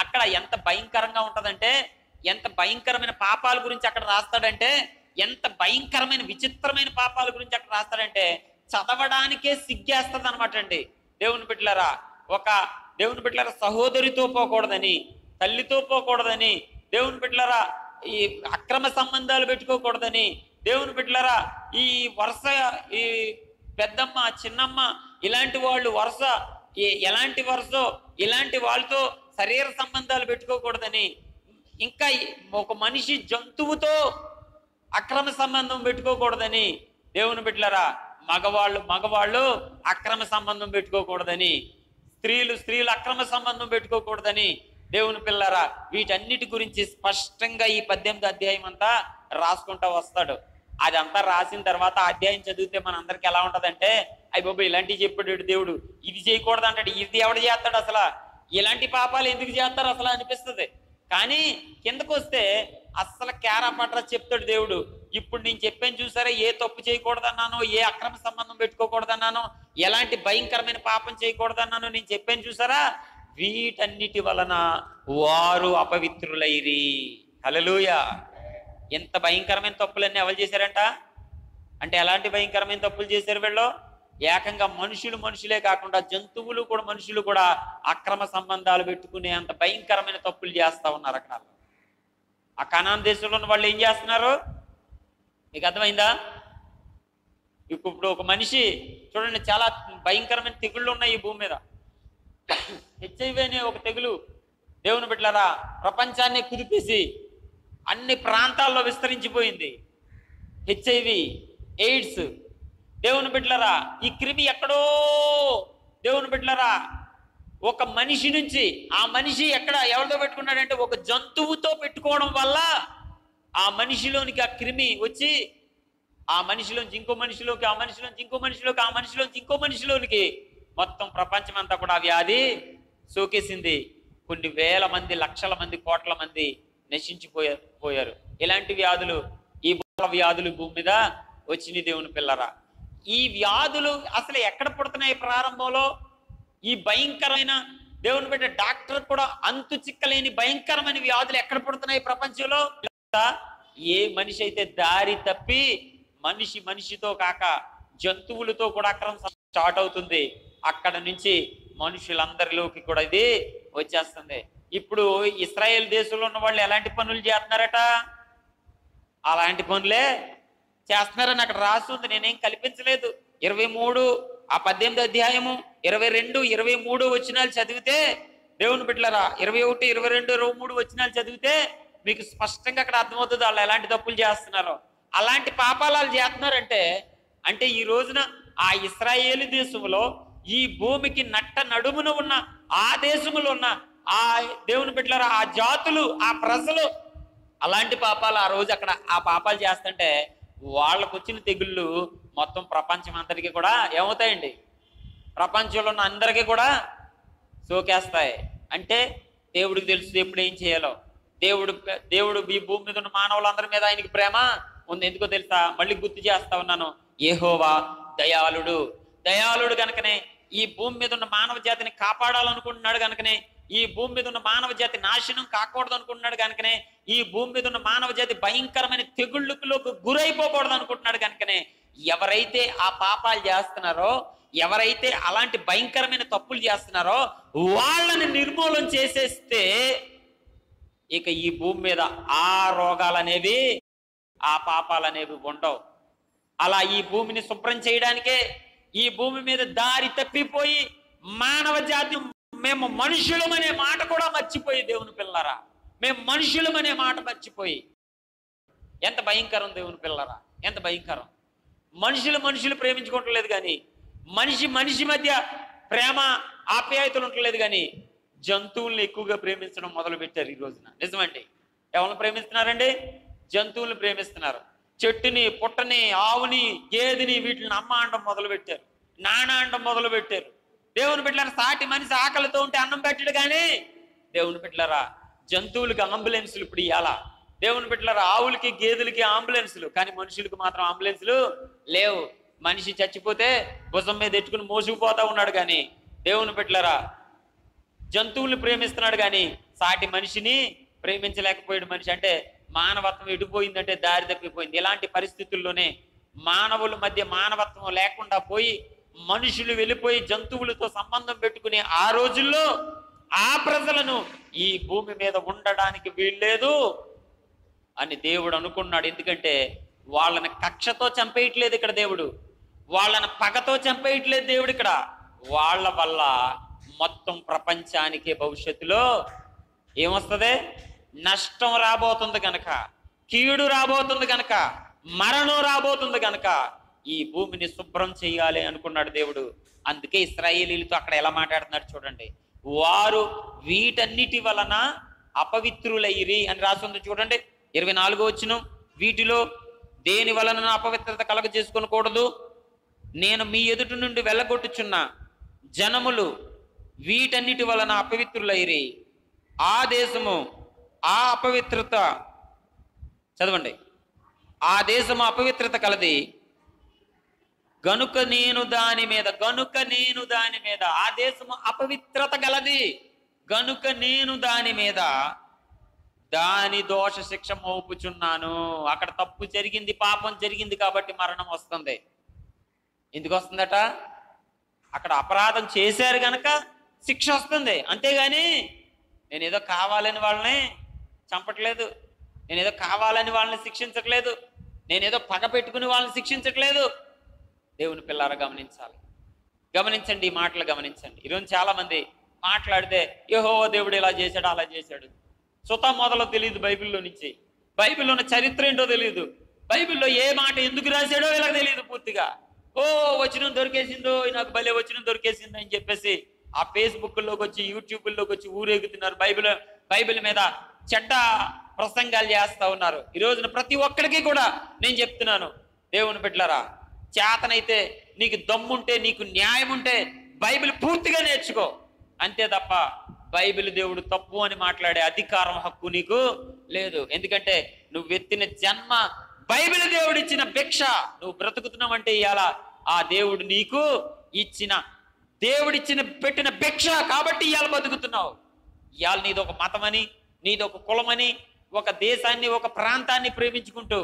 అక్కడ ఎంత భయంకరంగా ఉంటుందంటే, ఎంత భయంకరమైన పాపాల గురించి అక్కడ రాస్తాడంటే, ఎంత భయంకరమైన విచిత్రమైన పాపాల గురించి అక్కడ రాస్తాడంటే చదవడానికే సిగ్గేస్తుంది అనమాట అండి. దేవుని బిడ్డలారా, దేవుని బిడ్డలారా సహోదరితో పోకూడదని, తల్లితో పోకూడదని, దేవుని బిడ్డలారా ఈ అక్రమ సంబంధాలు పెట్టుకోకూడదని, దేవుని బిడ్డలారా ఈ వరుస ఈ పెద్దమ్మ చిన్నమ్మ ఇలాంటి వాళ్ళు వరుస ఎలాంటి వరుసో ఇలాంటి వాళ్ళతో శరీర సంబంధాలు పెట్టుకోకూడదని, ఇంకా ఒక మనిషి జంతువుతో అక్రమ సంబంధం పెట్టుకోకూడదని, దేవుని బిడ్డలారా మగవాళ్ళు అక్రమ సంబంధం పెట్టుకోకూడదని, స్త్రీలు అక్రమ సంబంధం పెట్టుకోకూడదని, దేవుని పిల్లరా వీటన్నిటి గురించి స్పష్టంగా ఈ 18వ అధ్యాయం అంతా రాసుకుంటా వస్తాడు. అదంతా రాసిన తర్వాత అధ్యాయం చదివితే మన అందరికి ఎలా ఉంటదంటే, అయ్య బాబు ఇలాంటివి చెప్పాడు దేవుడు, ఇది చేయకూడదు అంటాడు. ఇది ఎవడు చేస్తాడు అసలు? ఇలాంటి పాపాలు ఎందుకు చేస్తారు అసలు అనిపిస్తుంది. కానీ కిందకు వస్తే అస్సలు కేరా పట్రా చెప్తాడు దేవుడు. ఇప్పుడు నేను చెప్పాను చూసారా, ఏ తప్పు చేయకూడదన్నానో, ఏ అక్రమ సంబంధం పెట్టుకోకూడదన్నానో, ఎలాంటి భయంకరమైన పాపం చేయకూడదన్నానో నేను చెప్పాను చూసారా, వీటన్నిటి వలన వారు అపవిత్రులైరి. హల్లెలూయా. ఎంత భయంకరమైన తప్పులన్నీ ఎవరు చేశారంట అంటే, ఎలాంటి భయంకరమైన తప్పులు చేశారు వీళ్ళు? ఏకంగా మనుషులే కాకుండా జంతువులు కూడా, మనుషులు కూడా అక్రమ సంబంధాలు పెట్టుకునే అంత భయంకరమైన తప్పులు చేస్తా ఉన్నారు అక్కడ. ఆ కనాన్ దేశంలో ఉన్న వాళ్ళు ఏం చేస్తున్నారు మీకు అర్థమైందా? ఇప్పుడు ఒక మనిషి చూడండి, చాలా భయంకరమైన తెగుళ్ళు ఉన్నాయి ఈ భూమి మీద. హెచ్ఐవి అనే ఒక తెగులు దేవుని బిడ్డలారా ప్రపంచాన్ని కుదిపేసి అన్ని ప్రాంతాల్లో విస్తరించిపోయింది. HIV, AIDS. దేవుని బిడ్డలారా ఈ క్రిమి ఎక్కడో దేవుని బిడ్డలారా ఒక మనిషి నుంచి, ఆ మనిషి ఎవరితో పెట్టుకున్నాడంటే ఒక జంతువుతో పెట్టుకోవడం వల్ల ఆ మనిషిలోనికి ఆ క్రిమి వచ్చి ఆ మనిషిలోంచి ఇంకో మనిషిలోకి, ఆ మనిషిలోంచి ఇంకో మనిషిలోకి, ఆ మనిషిలోంచి ఇంకో మనిషిలోనికి మొత్తం ప్రపంచం అంతా కూడా ఆ వ్యాధి సోకేసింది. కొన్ని వేల మంది, లక్షల మంది, కోట్ల మంది నశించిపోయారు. ఇలాంటి వ్యాధులు, ఈ వ్యాధులు భూమి మీద వచ్చినాయి దేవుని పిల్లరా. ఈ వ్యాధులు అసలు ఎక్కడ పుడుతున్నాయి? ప్రారంభంలో ఈ భయంకరమైన దేవుని బిడ్డ డాక్టర్ కూడా అంతు చిక్కలేని భయంకరమైన వ్యాధులు ఎక్కడ పుడుతున్నాయి ప్రపంచంలో? ఏ మనిషి అయితే దారి తప్పి మనిషితో కాక జంతువులతో కూడా అక్రమం స్టార్ట్ అవుతుంది, అక్కడ నుంచి మనుషులందరిలోకి కూడా ఇది వచ్చేస్తుంది. ఇప్పుడు ఇశ్రాయేల్ దేశంలో ఉన్న వాళ్ళు ఎలాంటి పనులు చేస్తున్నారట? అలాంటి పనులే చేస్తున్నారని అక్కడ రాసి ఉంది, నేనేం కల్పించలేదు. 23 ఆ 18 అధ్యాయము 22, 23 వచనాలు చదివితే దేవుని బిడ్డలారా, 21, 22, 23 వచనాలు చదివితే మీకు స్పష్టంగా అక్కడ అర్థమవుతుంది వాళ్ళు ఎలాంటి తప్పులు చేస్తున్నారో. అలాంటి పాపాలు వాళ్ళు చేస్తున్నారంటే అంటే ఈ రోజున ఆ ఇశ్రాయేలు దేశంలో ఈ భూమికి నట్ట నడుమున ఉన్న ఆ దేశంలో ఉన్న ఆ దేవుని బిడ్డలారా, ఆ జాతులు, ఆ ప్రజలు అలాంటి పాపాలు ఆ రోజు అక్కడ ఆ పాపాలు చేస్తుంటే వాళ్ళకు వచ్చిన తెగుళ్ళు మొత్తం ప్రపంచం అందరికీ కూడా ఏమవుతాయండి? ప్రపంచంలో ఉన్న అందరికీ కూడా సోకేస్తాయి. అంటే దేవుడికి తెలుసు ఎప్పుడు ఏం చేయాలో. దేవుడు ఈ భూమి మీద ఉన్న మానవులందరి మీద ఆయనకి ప్రేమ ఉంది. ఎందుకో తెలుసా? మళ్ళీ గుర్తు చేస్తా ఉన్నాను, యెహోవా దయాళుడు కనుకనే ఈ భూమి మీద ఉన్న మానవ జాతిని కాపాడాలనుకుంటున్నాడు కనుకనే, ఈ భూమి మీద ఉన్న మానవ జాతి నాశనం కాకూడదు అనుకుంటున్నాడు కనుకనే, ఈ భూమి మీద ఉన్న మానవ జాతి భయంకరమైన తెగుళ్ళకు గురైపోకూడదు అనుకుంటున్నాడు కనుకనే ఎవరైతే ఆ పాపాలు చేస్తున్నారో, ఎవరైతే అలాంటి భయంకరమైన తప్పులు చేస్తున్నారో వాళ్ళని నిర్మూలన చేసేస్తే ఇక ఈ భూమి మీద ఆ రోగాలనేవి, ఆ పాపాలనేవి ఉండవు. అలా ఈ భూమిని శుభ్రం చేయడానికే ఈ భూమి మీద దారి తప్పిపోయి మానవ జాతి మేము మనుషులమనే మాట కూడా మర్చిపోయి, దేవుని పిల్లరా మేము మనుషులమనే మాట మర్చిపోయి, ఎంత భయంకరం దేవుని పిల్లరా, ఎంత భయంకరం. మనుషులు ప్రేమించుకోవట్లేదు కానీ, మనిషి మధ్య ప్రేమ ఆప్యాయతలు ఉండలేదు కానీ జంతువుల్ని ఎక్కువగా ప్రేమించడం మొదలు పెట్టారు ఈ రోజున. నిజమండి. ఎవరిని ప్రేమిస్తున్నారండి? జంతువుల్ని ప్రేమిస్తున్నారు. చెట్టుని, పుట్టని, ఆవుని, గేదెని వీటిని అమ్మ అనడం మొదలు పెట్టారు, నాన్న అనడం మొదలు పెట్టారు. దేవుని బిడ్డలారా, సాటి మనిషి ఆకలితో ఉంటే అన్నం పెట్టడు కానీ దేవుని బిడ్డలారా జంతువులకి అంబులెన్సులు ఇప్పుడు ఇవ్వాలా. దేవుని బిడ్డలారా ఆవులకి, గేదెలకి అంబులెన్సులు, కానీ మనుషులకు మాత్రం అంబులెన్సులు లేవు. మనిషి చచ్చిపోతే భుజం మీద ఎట్టుకుని మోసుకుపోతా ఉన్నాడు కానీ దేవుని బిడ్డలారా జంతువుల్ని ప్రేమిస్తున్నాడు కానీ సాటి మనిషిని ప్రేమించలేకపోయాడు మనిషి. అంటే మానవత్వం ఎడిపోయిందంటే దారి తప్పిపోయింది. ఇలాంటి పరిస్థితుల్లోనే మానవుల మధ్య మానవత్వం లేకుండా పోయి మనుషులు వెళ్ళిపోయి జంతువులతో సంబంధం పెట్టుకునే ఆ రోజుల్లో ఆ ప్రజలను ఈ భూమి మీద ఉండడానికి వీల్లేదు అని దేవుడు అనుకున్నాడు. ఎందుకంటే వాళ్ళని కక్షతో చంపేయట్లేదు ఇక్కడ దేవుడు, వాళ్ళని పగతో చంపేయట్లేదు దేవుడు. ఇక్కడ వాళ్ళ వల్ల మొత్తం ప్రపంచానికి భవిష్యత్తులో ఏమొస్తుంది? నష్టం రాబోతుంది కనుక, కీడు రాబోతుంది కనుక, మరణం రాబోతుంది కనుక ఈ భూమిని శుభ్రం చేయాలి అనుకున్నాడు దేవుడు. అందుకే ఇశ్రాయేలీలతో అక్కడ ఎలా మాట్లాడుతున్నాడు చూడండి. వారు వీటన్నిటి వలన అపవిత్రులైరి అని రాసింది చూడండి. 24వ వచనం, వీటిలో దేని వలన అపవిత్రత కలగ చేసుకోకూడదు, నేను మీ ఎదుటి నుండి వెళ్ళగొట్టుచున్న జనములు వీటన్నిటి వలన అపవిత్రులైరి, ఆ దేశము ఆ అపవిత్రత, చదవండి, ఆ దేశము అపవిత్రత కలది గనుక నేను దాని మీద, ఆ దేశము అపవిత్రత గలది గనుక నేను దాని మీద దాని దోష శిక్ష మోపుచున్నాను. అక్కడ తప్పు జరిగింది, పాపం జరిగింది కాబట్టి మరణం వస్తుంది. ఎందుకు వస్తుందట? అక్కడ అపరాధం చేశారు గనక శిక్ష వస్తుంది. అంతేగాని నేనేదో కావాలని వాళ్ళని చంపట్లేదు, నేనేదో కావాలని వాళ్ళని శిక్షించట్లేదు, నేనేదో పగ పెట్టుకుని వాళ్ళని శిక్షించట్లేదు. దేవుని పిల్లారా గమనించండి, ఈ మాటలు గమనించండి. ఈరోజు చాలా మంది మాట్లాడితే యెహోవా దేవుడు ఇలా చేశాడు, అలా చేశాడు, సుతం మొదలు తెలియదు, బైబిల్లో నుంచి, బైబిల్లో ఉన్న చరిత్ర ఏంటో తెలియదు, బైబిల్లో ఏ మాట ఎందుకు రాశాడో ఇలా తెలియదు పూర్తిగా. వచనం దొరికేసిందో, నాకు భలే వచనం దొరికేసిందో అని చెప్పేసి ఆ ఫేస్బుక్లోకి వచ్చి, యూట్యూబ్లోకి వచ్చి ఊరేగుతున్నారు. బైబిల్ మీద చెడ్డ ప్రసంగాలు చేస్తా ఉన్నారు. ఈ రోజున ప్రతి ఒక్కడికి కూడా నేను చెప్తున్నాను, దేవుని బిడ్డలారా, చేతనైతే నీకు దమ్ముంటే, నీకు న్యాయం ఉంటే బైబిల్ పూర్తిగా నేర్చుకో. అంతే తప్ప బైబిల్ దేవుడు తప్పు అని మాట్లాడే అధికారం, హక్కు నీకు లేదు. ఎందుకంటే నువ్వు ఎత్తిన జన్మ బైబిల్ దేవుడు ఇచ్చిన భిక్ష. నువ్వు బ్రతుకుతున్నావంటే ఇవాళ ఆ దేవుడు నీకు ఇచ్చిన, పెట్టిన భిక్ష కాబట్టి ఇవాళ బతుకుతున్నావు. ఇవాళ నీదొక మతమని, నీదొక కులమని, ఒక దేశాన్ని, ఒక ప్రాంతాన్ని ప్రేమించుకుంటూ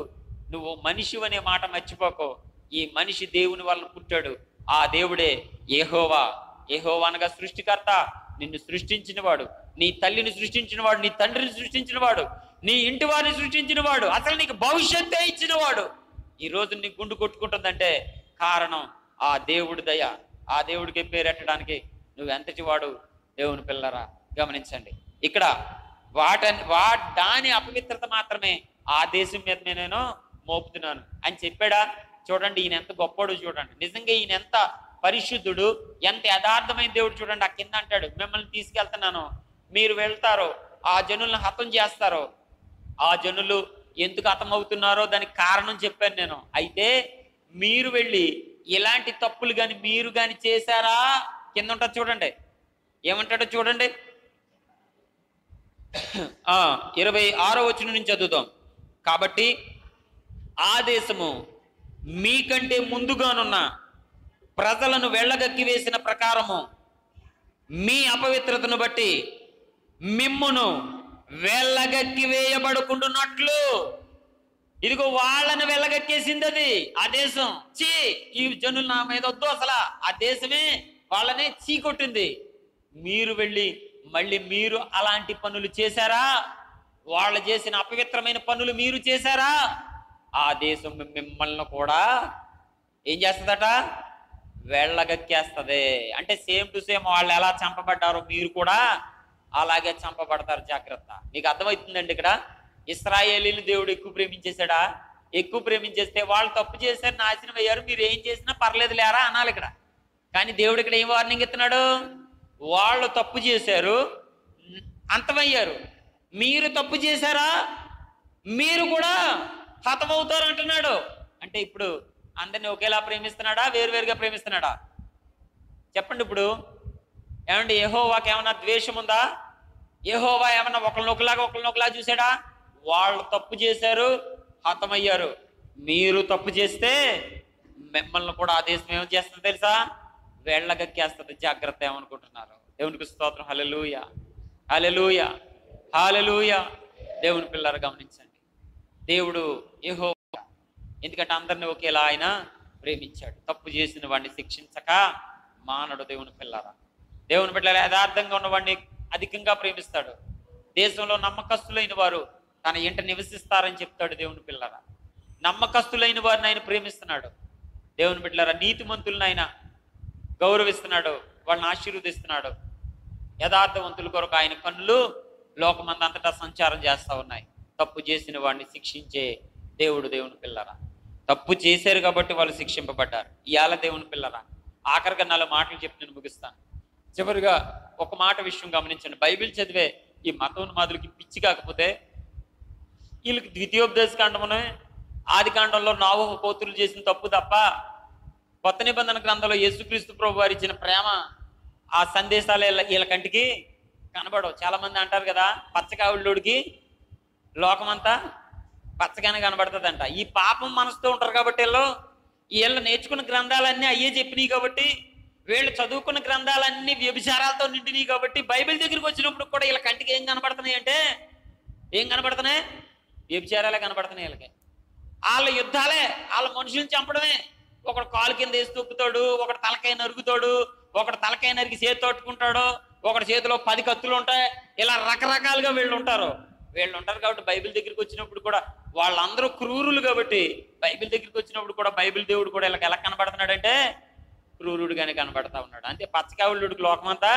నువ్వు మనిషి అనే మాట మర్చిపోకో. ఈ మనిషి దేవుని వల్ల పుట్టాడు. ఆ దేవుడే యెహోవా. యెహోవా అనగా సృష్టికర్త, నిన్ను సృష్టించినవాడు, నీ తల్లిని సృష్టించినవాడు, నీ తండ్రిని సృష్టించినవాడు, నీ ఇంటి వారిని సృష్టించిన వాడు, అసలు నీకు భవిష్యత్తే ఇచ్చిన వాడు ఈ రోజు నీ గుండు కొట్టుకుంటుందంటే కారణం ఆ దేవుడి దయ. ఆ దేవుడికి పేరెట్టడానికి నువ్వు ఎంతటి వాడు దేవుని పిల్లరా. గమనించండి, ఇక్కడ దాని అపవిత్రత మాత్రమే ఆ దేశం మీద నేను మోపుతున్నాను అని చెప్పాడా? చూడండి, ఈయన ఎంత గొప్పడు చూడండి. నిజంగా ఈయన ఎంత పరిశుద్ధుడు, ఎంత యథార్థమైన దేవుడు చూడండి. ఆ కింద అంటాడు, మిమ్మల్ని తీసుకెళ్తున్నాను, మీరు వెళ్తారో ఆ జనులను హతం చేస్తారో. ఆ జనులు ఎందుకు హతమవుతున్నారో దానికి కారణం చెప్పాను నేను. అయితే మీరు వెళ్ళి ఇలాంటి తప్పులు కానీ మీరు కానీ చేశారా? కింద ఉంటుంది చూడండి, ఏమంటాడో చూడండి. 26వ వచనం నుంచి చదువుతాం. కాబట్టి ఆ దేశము మీకంటే ముందుగానున్న ప్రజలను వెళ్ళగక్కి వేసిన ప్రకారము మీ అపవిత్రతను బట్టి మిమ్మును వెళ్ళగక్కి వేయబడుకుంటున్నట్లు, ఇదిగో వాళ్ళని వెళ్ళగక్కేసింది అది ఆ దేశం. ఈ జనులు నా మీద వద్దు, అసలు ఆ దేశమే వాళ్ళనే చీకొట్టింది. మీరు వెళ్ళి మళ్ళీ మీరు అలాంటి పనులు చేశారా? వాళ్ళు చేసిన అపవిత్రమైన పనులు మీరు చేశారా? ఆ దేశం మిమ్మల్ని కూడా ఏం చేస్తుందట? వెళ్ళగక్కేస్తుంది. అంటే సేమ్ టు సేమ్ వాళ్ళు ఎలా చంపబడ్డారో మీరు కూడా అలాగే చంపబడతారు. జాగ్రత్త. మీకు అర్థమవుతుందండి. ఇక్కడ ఇశ్రాయేలీని దేవుడు ఎక్కువ ప్రేమించేశాడా? ఎక్కువ ప్రేమించేస్తే వాళ్ళు తప్పు చేశారు, నాశనం అయ్యారు, మీరు ఏం చేసినా పర్లేదు లేరా అనాలి ఇక్కడ. కానీ దేవుడు ఇక్కడ ఏం వార్నింగ్ ఇస్తున్నాడు? వాళ్ళు తప్పు చేశారు, అంతమయ్యారు, మీరు తప్పు చేశారా, మీరు కూడా హతమవుతారు అంటున్నాడు. అంటే ఇప్పుడు అందరినీ ఒకేలా ప్రేమిస్తున్నాడా, వేరువేరుగా ప్రేమిస్తున్నాడా? చెప్పండి. ఇప్పుడు ఏమండి, యెహోవాకి ఏమన్నా ద్వేషం ఉందా? యెహోవా ఏమన్నా ఒకళ్ళనొకలాగా చూసాడా? వాళ్ళు తప్పు చేశారు, హతమయ్యారు. మీరు తప్పు చేస్తే మిమ్మల్ని కూడా ఆ దేశం ఏమో చేస్తుంది తెలుసా? వెళ్ళగక్కేస్తుంది. జాగ్రత్త. ఏమనుకుంటున్నారు? దేవునికి స్తోత్రం. హల్లెలూయా, హల్లెలూయా, హల్లెలూయా. దేవుని పిల్లలు గమనించండి, దేవుడు యెహోవా ఎందుకంటే అందరిని ఒకేలా ఆయన ప్రేమించాడు. తప్పు చేసిన వాడిని శిక్షించక మానడు. దేవుని పిల్లరా, దేవుని బిడ్డల యథార్థంగా ఉన్నవాడిని అధికంగా ప్రేమిస్తాడు. దేశంలో నమ్మకస్తులైన వారు తన ఇంట నివసిస్తారని చెప్తాడు. దేవుని పిల్లరా, నమ్మకస్తులైన వారిని ఆయన ప్రేమిస్తున్నాడు. దేవుని బిడ్డలారా, నీతిమంతులను ఆయన గౌరవిస్తున్నాడు, వాళ్ళని ఆశీర్వదిస్తున్నాడు. యథార్థవంతుల కొరకు ఆయన కన్నులు లోకమందంతటా సంచారం చేస్తూ ఉన్నాయి. తప్పు చేసిన వాడిని శిక్షించే దేవుడు. దేవుని పిల్లరా, తప్పు చేశారు కాబట్టి వాళ్ళు శిక్షింపబడ్డారు. ఇవాళ దేవుని పిల్లరా, ఆఖరిగా 4 మాటలు చెప్పి నేను ముగిస్తాను. చివరిగా ఒక మాట విషయం గమనించండి. బైబిల్ చదివే ఈ మతోన్మాదులకి పిచ్చి కాకపోతే వీళ్ళకి ద్వితీయోపదేశ కాండమునే ఆది కాండంలో నోవహు కూతురు చేసిన తప్పు తప్ప కొత్త నిబంధన గ్రంథంలో యేసుక్రీస్తు ప్రభు వారు ఇచ్చిన ప్రేమ ఆ సందేశాలు వీళ్ళ కంటికి కనబడవు. చాలా మంది అంటారు కదా, పచ్చకావుళ్ళోడికి లోకమంతా పచ్చగానే కనబడుతుందంట. ఈ పాపం మనసుతో ఉంటారు కాబట్టి వీళ్ళు నేర్చుకున్న గ్రంథాలన్నీ అయ్యే చెప్పినాయి కాబట్టి, వీళ్ళు చదువుకున్న గ్రంథాలన్నీ వ్యభిచారాలతో నిండినాయి కాబట్టి, బైబిల్ దగ్గరికి వచ్చినప్పుడు కూడా వీళ్ళ కంటికి ఏం కనబడుతున్నాయి అంటే, ఏం కనబడుతున్నాయి? వ్యభిచారాలే కనబడుతున్నాయి వీళ్ళకి. వాళ్ళ యుద్ధాలే, వాళ్ళ మనుషుల్ని చంపడమే. ఒకడు కాలు కింద వేసి తొక్కుతాడు, ఒకడు తలకాయ నరుగుతాడు, ఒకడు తలకాయ నరికి చేతి తట్టుకుంటాడు, ఒకటి చేతిలో 10 కత్తులు ఉంటాయి. ఇలా రకరకాలుగా వీళ్ళు ఉంటారు కాబట్టి బైబిల్ దగ్గరికి వచ్చినప్పుడు కూడా వాళ్ళందరూ క్రూరులు కాబట్టి, బైబిల్ దగ్గరికి వచ్చినప్పుడు కూడా బైబిల్ దేవుడు కూడా వీళ్ళకి ఎలా కనబడుతున్నాడంటే క్రూరుడుగానే కనబడతా ఉన్నాడు. అంతే. పచ్చకావుళ్ళుడికి లోకమంతా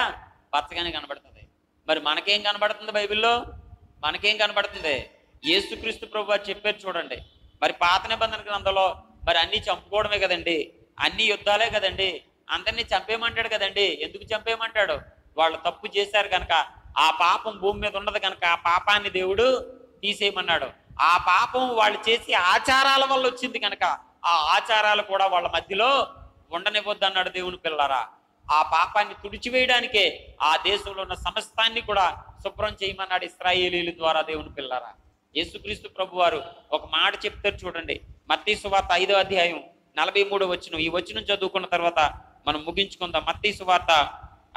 పచ్చగానే కనబడుతుంది. మరి మనకేం కనబడుతుంది? బైబిల్లో మనకేం కనబడుతుంది? యేసుక్రీస్తు ప్రభు వారు చెప్పారు చూడండి. మరి పాత నిబంధన గ్రంథంలో మరి అన్ని చంపుకోవడమే కదండి, అన్ని యుద్ధాలే కదండి, అందరినీ చంపేయమంటాడు కదండి. ఎందుకు చంపేయమంటాడు? వాళ్ళు తప్పు చేశారు కనుక, ఆ పాపం భూమి మీద ఉన్నది కనుక ఆ పాపాన్ని దేవుడు తీసేయమన్నాడు. ఆ పాపం వాళ్ళు చేసి ఆచారాల వల్ల వచ్చింది కనుక ఆ ఆచారాలు కూడా వాళ్ళ మధ్యలో ఉండనివ్వద్దు అన్నాడు. దేవుని పిల్లరా, ఆ పాపాన్ని తుడిచివేయడానికే ఆ దేశంలో ఉన్న సమస్తాన్ని కూడా శుభ్రం చేయమన్నాడు ఇశ్రాయేలీయుల ద్వారా. దేవుని పిల్లరా, యేసుక్రీస్తు ప్రభు వారు ఒక మాట చెప్తారు చూడండి. మత్తయి సువార్త 5వ అధ్యాయం 43వ వచనం. ఈ వచనం చదువుకున్న తర్వాత మనం ముగించుకుందాం. మత్తయి సువార్త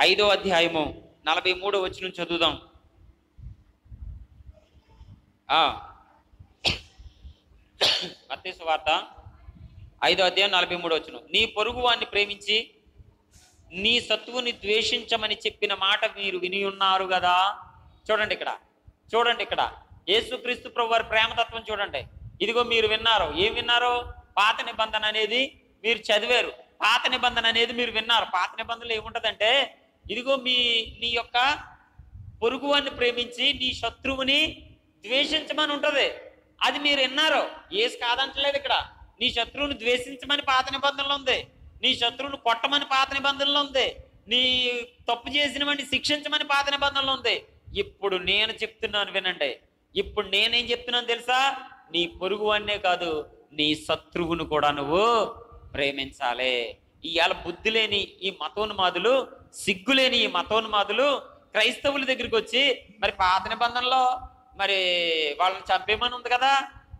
5వ అధ్యాయము 43వ వచనం చదువుదాం. మత్తయి సువార్త 5వ అధ్యాయం 43వ వచనం. నీ పొరుగు వాణ్ణి ప్రేమించి నీ శత్రువుని ద్వేషించమని చెప్పిన మాట మీరు విని ఉన్నారు కదా. చూడండి ఇక్కడ యేసుక్రీస్తు ప్రభు వారి ప్రేమతత్వం చూడండి. ఇదిగో మీరు విన్నారు, ఏం విన్నారు? పాత నిబంధన అనేది మీరు చదివారు, పాత నిబంధన అనేది మీరు విన్నారు. పాత నిబంధనలు ఏముంటదంటే, ఇదిగో నీ యొక్క పొరుగువాన్ని ప్రేమించి నీ శత్రువుని ద్వేషించమని ఉంటది. అది మీరు విన్నారు. ఏసు కాదంటలేదు ఇక్కడ. నీ శత్రువుని ద్వేషించమని పాత నిబంధనలు ఉంది, నీ శత్రువుని కొట్టమని పాత నిబంధనలు ఉంది, నీ తప్పు చేసిన వాడిని శిక్షించమని పాత నిబంధనలు ఉంది. ఇప్పుడు నేను చెప్తున్నాను వినండి. ఇప్పుడు నేనేం చెప్తున్నాను తెలుసా? నీ పొరుగువాన్నే కాదు, నీ శత్రువును కూడా నువ్వు ప్రేమించాలి. ఇవాళ బుద్ధి లేని ఈ మతోన్మాదులు, సిగ్గులేని ఈ మతోన్మాదులు క్రైస్తవుల దగ్గరికి వచ్చి, మరి పాత నిబంధనలో మరి వాళ్ళని చంపేమని ఉంది కదా,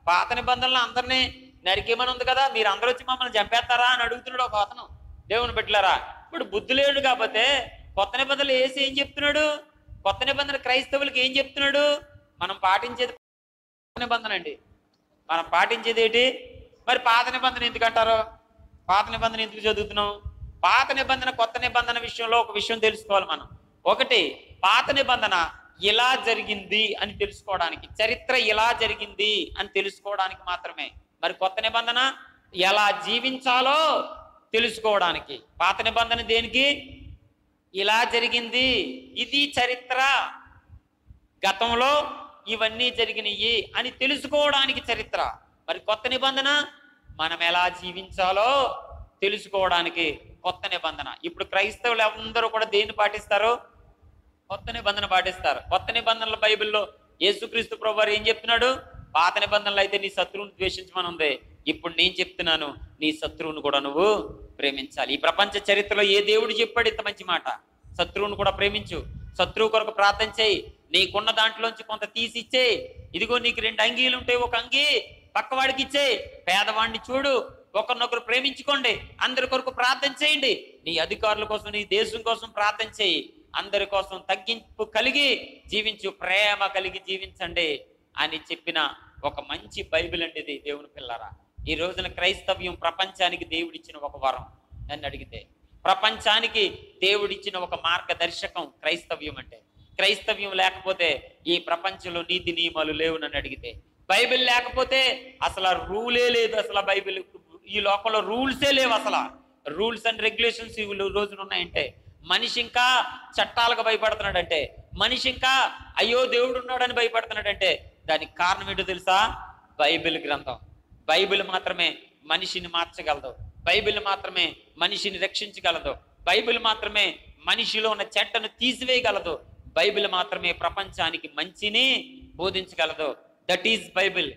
పాత నిబంధనలో అందరినీ నరికేమని ఉంది కదా, మీరు అందరూ వచ్చి మమ్మల్ని చంపేస్తారా అని అడుగుతున్నాడు ఒక అతను. దేవుని బిడ్డలారా, ఇప్పుడు బుద్ధి లేడు కాబట్టి కొత్త నిబంధనలు వేసి ఏం చెప్తున్నాడు? కొత్త నిబంధన క్రైస్తవులకి ఏం చెప్తున్నాడు? మనం పాటించేది నిబంధన అండి. మనం పాటించేది ఏంటి? మరి పాత నిబంధన ఎందుకంటారు? పాత నిబంధన ఎందుకు చదువుతున్నాం? పాత నిబంధన కొత్త నిబంధన విషయంలో ఒక విషయం తెలుసుకోవాలి మనం. ఒకటి, పాత నిబంధన ఇలా జరిగింది అని తెలుసుకోవడానికి, చరిత్ర ఇలా జరిగింది అని తెలుసుకోవడానికి మాత్రమే. మరి కొత్త నిబంధన ఎలా జీవించాలో తెలుసుకోవడానికి. పాత నిబంధన దేనికి? ఇలా జరిగింది, ఇది చరిత్ర, గతంలో ఇవన్నీ జరిగినాయి అని తెలుసుకోవడానికి చరిత్ర. మరి కొత్త నిబంధన మనం ఎలా జీవించాలో తెలుసుకోవడానికి కొత్త నిబంధన. ఇప్పుడు క్రైస్తవులు అందరూ కూడా దేన్ని పాటిస్తారు? కొత్త నిబంధన పాటిస్తారు. కొత్త నిబంధనల బైబిల్లో యేసుక్రీస్తు ప్రభువారు ఏం చెప్తున్నాడు? పాత నిబంధనలు అయితే నీ శత్రువుని ద్వేషించమని ఉంది. ఇప్పుడు నేను చెప్తున్నాను, నీ శత్రువును కూడా నువ్వు ప్రేమించాలి. ఈ ప్రపంచ చరిత్రలో ఏ దేవుడు చెప్పాడు ఇంత మంచి మాట? శత్రువును కూడా ప్రేమించు, శత్రువు కొరకు ప్రార్థన చేయి, నీకున్న దాంట్లోంచి కొంత తీసి ఇచ్చేయి. ఇదిగో నీకు 2 అంగీలు ఉంటే ఒక అంగీ పక్కవాడికి ఇచ్చేయి, పేదవాడిని చూడు, ఒకరినొకరు ప్రేమించుకోండి, అందరి కొరకు ప్రార్థన చేయండి, నీ అధికారుల కోసం, నీ దేశం కోసం ప్రార్థన చేయి, అందరి కోసం తగ్గింపు కలిగి జీవించు, ప్రేమ కలిగి జీవించండి అని చెప్పిన ఒక మంచి బైబిల్ అండి ఇది. దేవుని పిల్లరా, ఈ రోజున క్రైస్తవ్యం ప్రపంచానికి దేవుడిచ్చిన ఒక వరం. నన్ను అడిగితే ప్రపంచానికి దేవుడిచ్చిన ఒక మార్గదర్శకం క్రైస్తవ్యం అంటే. క్రైస్తవ్యం లేకపోతే ఈ ప్రపంచంలో నీతి నియమాలు లేవు. నన్ను అడిగితే బైబిల్ లేకపోతే అసలు రూలే లేదు. అసలు బైబిల్, ఈ లోకంలో రూల్సే లేవు. అసలు రూల్స్ అండ్ రెగ్యులేషన్స్ ఈ రోజున ఉన్నాయంటే, మనిషి ఇంకా చట్టాలకు భయపడుతున్నాడంటే, మనిషి ఇంకా అయ్యో దేవుడు ఉన్నాడని భయపడుతున్నాడంటే దానికి కారణం ఏంటో తెలుసా? బైబిల్ గ్రంథం. బైబిల్ మాత్రమే మనిషిని మార్చగలదు, బైబిల్ మాత్రమే మనిషిని రక్షించగలదు, బైబిల్ మాత్రమే మనిషిలో ఉన్న చెడ్డను తీసివేయగలదు, బైబిల్ మాత్రమే ప్రపంచానికి మంచిని బోధించగలదు. That is Bible.